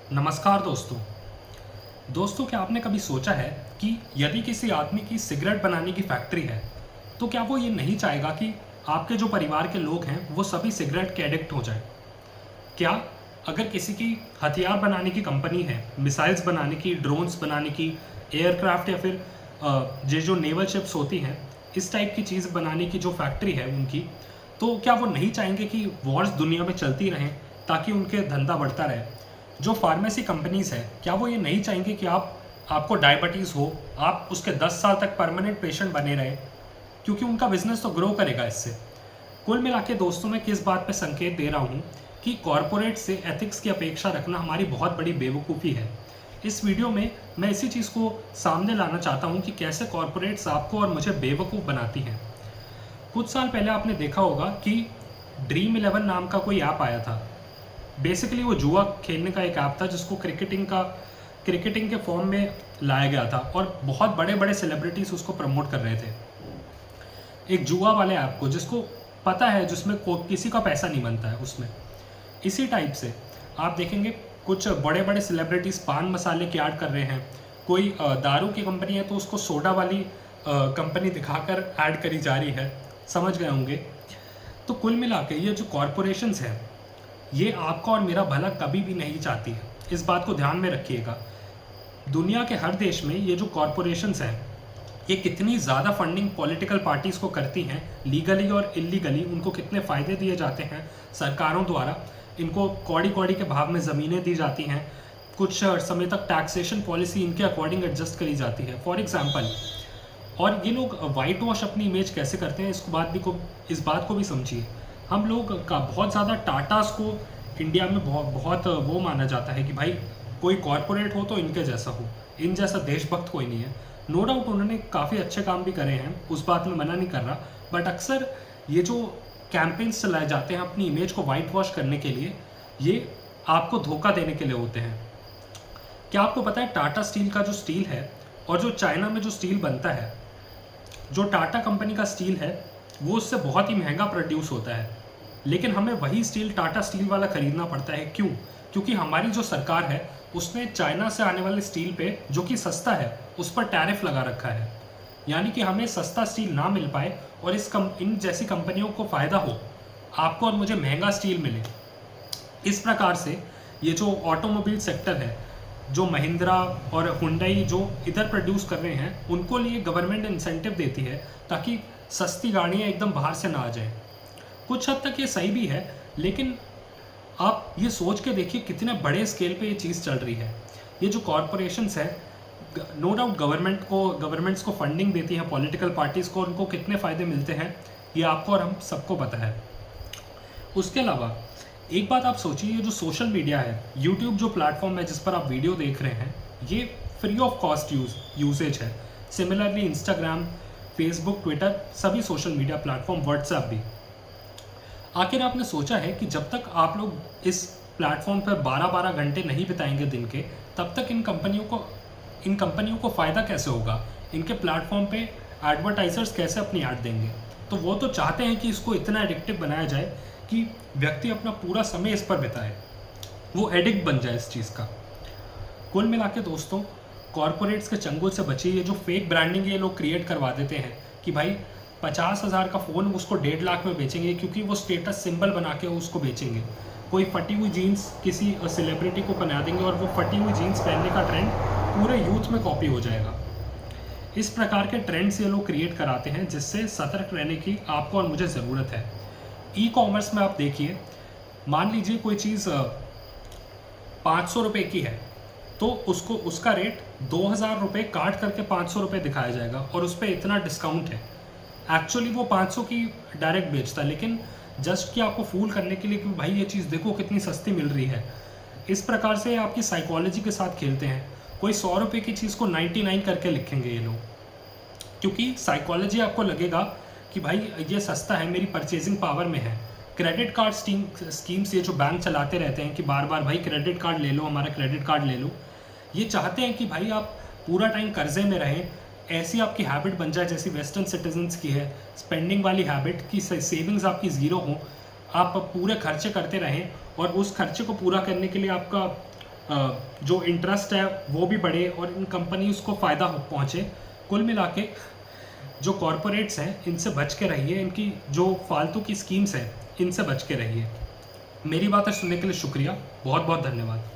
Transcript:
नमस्कार दोस्तों। क्या आपने कभी सोचा है कि यदि किसी आदमी की सिगरेट बनाने की फैक्ट्री है, तो क्या वो ये नहीं चाहेगा कि आपके जो परिवार के लोग हैं वो सभी सिगरेट के एडिक्ट हो जाएं? क्या अगर किसी की हथियार बनाने की कंपनी है, मिसाइल्स बनाने की, ड्रोन्स बनाने की, एयरक्राफ्ट या फिर ये जो नेवल शिप्स होती हैं, इस टाइप की चीज़ बनाने की जो फैक्ट्री है उनकी, तो क्या वो नहीं चाहेंगे कि वॉर्स दुनिया में चलती रहें ताकि उनके धंधा बढ़ता रहे? जो फार्मेसी कंपनीज़ हैं, क्या वो ये नहीं चाहेंगे कि आपको डायबिटीज़ हो, आप उसके 10 साल तक परमानेंट पेशेंट बने रहें? क्योंकि उनका बिजनेस तो ग्रो करेगा इससे। कुल मिला के दोस्तों, मैं किस बात पे संकेत दे रहा हूँ कि कॉरपोरेट से एथिक्स की अपेक्षा रखना हमारी बहुत बड़ी बेवकूफ़ी है। इस वीडियो में मैं इसी चीज़ को सामने लाना चाहता हूँ कि कैसे कॉरपोरेट्स आपको और मुझे बेवकूफ़ बनाती हैं। कुछ साल पहले आपने देखा होगा कि ड्रीम 11 नाम का कोई ऐप आया था। बेसिकली वो जुआ खेलने का एक ऐप था जिसको क्रिकेटिंग के फॉर्म में लाया गया था और बहुत बड़े बड़े सेलिब्रिटीज़ उसको प्रमोट कर रहे थे। एक जुआ वाले ऐप को, जिसको पता है जिसमें किसी का पैसा नहीं बनता है उसमें। इसी टाइप से आप देखेंगे कुछ बड़े बड़े सेलिब्रिटीज़ पान मसाले की ऐड कर रहे हैं। कोई दारू की कंपनी है तो उसको सोडा वाली कंपनी दिखाकर ऐड करी जा रही है। समझ गए होंगे। तो कुल मिला के ये जो कॉरपोरेशंस हैं, ये आपका और मेरा भला कभी भी नहीं चाहती है। इस बात को ध्यान में रखिएगा। दुनिया के हर देश में ये जो कॉरपोरेशंस हैं, ये कितनी ज़्यादा फंडिंग पॉलिटिकल पार्टीज़ को करती हैं, लीगली और इलीगली। उनको कितने फ़ायदे दिए जाते हैं सरकारों द्वारा। इनको कौड़ी कौड़ी के भाव में ज़मीनें दी जाती हैं। कुछ समय तक टैक्सेशन पॉलिसी इनके अकॉर्डिंग एडजस्ट करी जाती है, फॉर एग्जाम्पल। और ये लोग वाइट वॉश अपनी इमेज कैसे करते हैं, इस बात को भी समझिए। हम लोग का बहुत ज़्यादा टाटास को इंडिया में बहुत बहुत वो माना जाता है कि भाई कोई कॉरपोरेट हो तो इनके जैसा हो, इन जैसा देशभक्त कोई नहीं है। नो डाउट उन्होंने काफ़ी अच्छे काम भी करे हैं, उस बात में मना नहीं कर रहा। बट अक्सर ये जो कैंपेन्स चलाए जाते हैं अपनी इमेज को वाइट वॉश करने के लिए, ये आपको धोखा देने के लिए होते हैं। क्या आपको पता है टाटा स्टील का जो स्टील है और जो चाइना में जो स्टील बनता है, जो टाटा कंपनी का स्टील है वो उससे बहुत ही महंगा प्रोड्यूस होता है, लेकिन हमें वही स्टील टाटा स्टील वाला खरीदना पड़ता है। क्यों? क्योंकि हमारी जो सरकार है उसने चाइना से आने वाले स्टील पे, जो कि सस्ता है, उस पर टैरिफ लगा रखा है। यानी कि हमें सस्ता स्टील ना मिल पाए और इन जैसी कंपनियों को फ़ायदा हो, आपको और मुझे महंगा स्टील मिले। इस प्रकार से ये जो ऑटोमोबाइल सेक्टर है, जो महिंद्रा और हुंडई जो इधर प्रोड्यूस कर रहे हैं, उनको लिए गवर्नमेंट इंसेंटिव देती है ताकि सस्ती गाड़ियाँ एकदम बाहर से ना आ जाएं। कुछ हद तक ये सही भी है, लेकिन आप ये सोच के देखिए कितने बड़े स्केल पे ये चीज़ चल रही है। ये जो कॉरपोरेशंस है, नो डाउट गवर्नमेंट्स को फंडिंग देती है, पॉलिटिकल पार्टीज़ को, उनको कितने फ़ायदे मिलते हैं ये आपको और हम सबको पता है। उसके अलावा एक बात आप सोचिए, ये जो सोशल मीडिया है, यूट्यूब जो प्लेटफॉर्म है जिस पर आप वीडियो देख रहे हैं, ये फ्री ऑफ कॉस्ट यूसेज है। सिमिलरली इंस्टाग्राम, फेसबुक, ट्विटर, सभी सोशल मीडिया प्लेटफॉर्म, व्हाट्सएप भी। आखिर आपने सोचा है कि जब तक आप लोग इस प्लेटफॉर्म पर 12-12 घंटे नहीं बिताएंगे दिन के, तब तक इन कंपनियों को फ़ायदा कैसे होगा? इनके प्लेटफॉर्म पे एडवर्टाइजर्स कैसे अपनी ऐड देंगे? तो वो तो चाहते हैं कि इसको इतना एडिक्टिव बनाया जाए कि व्यक्ति अपना पूरा समय इस पर बिताए, वो एडिक्ट बन जाए इस चीज़ का। कुल मिला के दोस्तों, कॉरपोरेट्स के चंगुल से बचिए। ये जो फेक ब्रांडिंग ये लोग क्रिएट करवा देते हैं कि भाई 50,000 का फ़ोन उसको 1.5 लाख में बेचेंगे, क्योंकि वो स्टेटस सिंबल बना के उसको बेचेंगे। कोई फटी हुई जीन्स किसी सेलिब्रिटी को पहना देंगे और वो फटी हुई जीन्स पहनने का ट्रेंड पूरे यूथ में कॉपी हो जाएगा। इस प्रकार के ट्रेंड्स ये लोग क्रिएट कराते हैं, जिससे सतर्क रहने की आपको और मुझे ज़रूरत है। ई कॉमर्स में आप देखिए, मान लीजिए कोई चीज़ 500 रुपये की है, तो उसका रेट 2,000 रुपये काट करके 500 रुपये दिखाया जाएगा और उस पर इतना डिस्काउंट है। एक्चुअली वो 500 की डायरेक्ट बेचता है, लेकिन जस्ट कि आपको फूल करने के लिए कि भाई ये चीज़ देखो कितनी सस्ती मिल रही है। इस प्रकार से आपकी साइकोलॉजी के साथ खेलते हैं। कोई 100 रुपये की चीज़ को 99 करके लिखेंगे ये लोग, क्योंकि साइकोलॉजी आपको लगेगा कि भाई ये सस्ता है, मेरी परचेजिंग पावर में है। क्रेडिट कार्ड स्कीम्स ये जो बैंक चलाते रहते हैं कि बार बार भाई क्रेडिट कार्ड ले लो, हमारा क्रेडिट कार्ड ले लो, ये चाहते हैं कि भाई आप पूरा टाइम कर्जे में रहें, ऐसी आपकी हैबिट बन जाए जैसी वेस्टर्न सिटीजन्स की है, स्पेंडिंग वाली हैबिट की, सेविंग्स आपकी ज़ीरो हो, आप पूरे खर्चे करते रहें और उस खर्चे को पूरा करने के लिए आपका जो इंटरेस्ट है वो भी बढ़े और इन कंपनीज को फ़ायदा पहुँचे। कुल मिला के जो कॉरपोरेट्स हैं इनसे बच के रहिए, इनकी जो फालतू की स्कीम्स हैं इनसे बच के रहिए। मेरी बातें सुनने के लिए शुक्रिया, बहुत बहुत धन्यवाद।